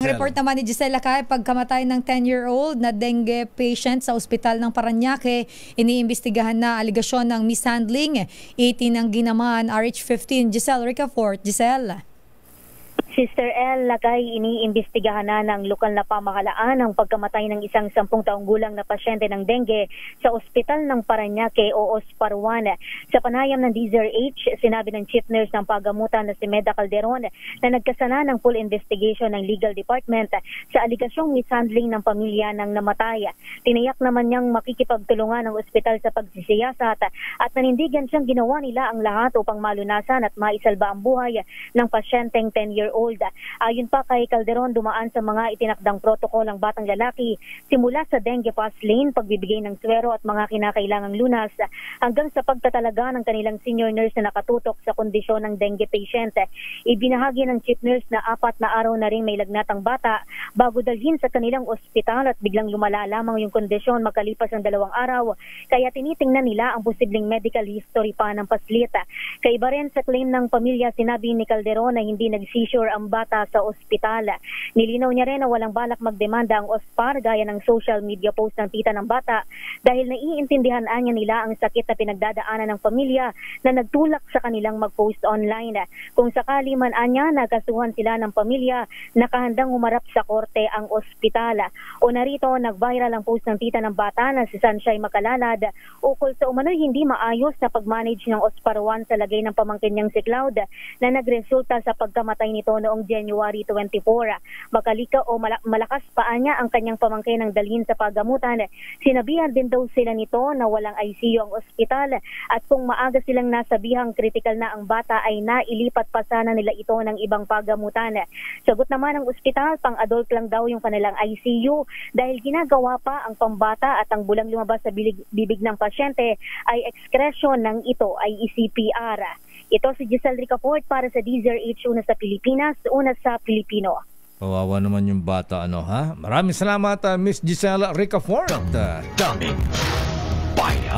report naman ni Giselle Lakay, pagkamatay ng 10-year-old na dengue patient sa ospital ng Parañaque, iniimbestigahan na aligasyon ng mishandling. 18 ang ginaman, RH15. Giselle Ricafort. Giselle. Sister L, Lakay, iniimbestigahan na ng lokal na pamahalaan ang pagkamatay ng isang 10 taong gulang na pasyente ng dengue sa ospital ng Parañaque o Osparwan. Sa panayam ng DZRH, sinabi ng chief nurse ng pagamutan na si Meda Calderon na nagkasana ng full investigation ng legal department sa aligasyong mishandling ng pamilya ng namatay. Tiniyak naman niyang makikipagtulungan ng ospital sa pagsisiyasat at nanindigan siyang ginawa nila ang lahat upang malunasan at maisalba ang buhay ng pasyenteng 10-year-old. Ayon pa kay Calderon, dumaan sa mga itinakdang protokol ang batang lalaki simula sa dengue pass lane, pagbibigay ng swero at mga kinakailangang lunas hanggang sa pagtatalaga ng kanilang senior nurse na nakatutok sa kondisyon ng dengue patient. Ibinahagi ng chief nurse na 4 na araw na rin may lagnatang bata bago dalhin sa kanilang ospital at biglang lumala lamang yung kondisyon makalipas ang 2 araw, kaya tinitingnan nila ang posibleng medical history pa ng paslit. Kaiba rin sa claim ng pamilya, sinabi ni Calderon na hindi nag-seizure ang bata sa ospital. Nilinaw niya rin na walang balak magdemanda ang OSPAR gaya ng social media post ng tita ng bata dahil naiintindihan niya nila ang sakit na pinagdadaanan ng pamilya na nagtulak sa kanilang mag-post online. Kung sakali man anya nagkasuhan sila ng pamilya, nakahandang humarap sa korte ang ospital. O narito, nag-viral ang post ng tita ng bata na si Sunshine Makalalad ukol sa umano'y hindi maayos na pag-manage ng OSPAR 1 sa lagay ng pamangkin niyang si Cloud na nagresulta sa pagkamatay nito noong January 24. Makalika o malakas pa niya ang kanyang pamangkin ng dalhin sa pagamutan. Sinabihan din daw sila nito na walang ICU ang ospital at kung maaga silang nasabihang critical na ang bata ay nailipat pa sana nila ito ng ibang pagamutan. Sagot naman ng ospital, pang-adult lang daw yung kanilang ICU dahil ginagawa pa ang pambata at ang bulang lumabas sa bibig ng pasyente ay excretion ng ito ay CPR. Ito si Giselle Ricafort para sa DZRH, una sa Pilipinas, una sa Pilipino. Kawawa naman yung bata, ha? Maraming salamat, Miss Giselle Ricafort.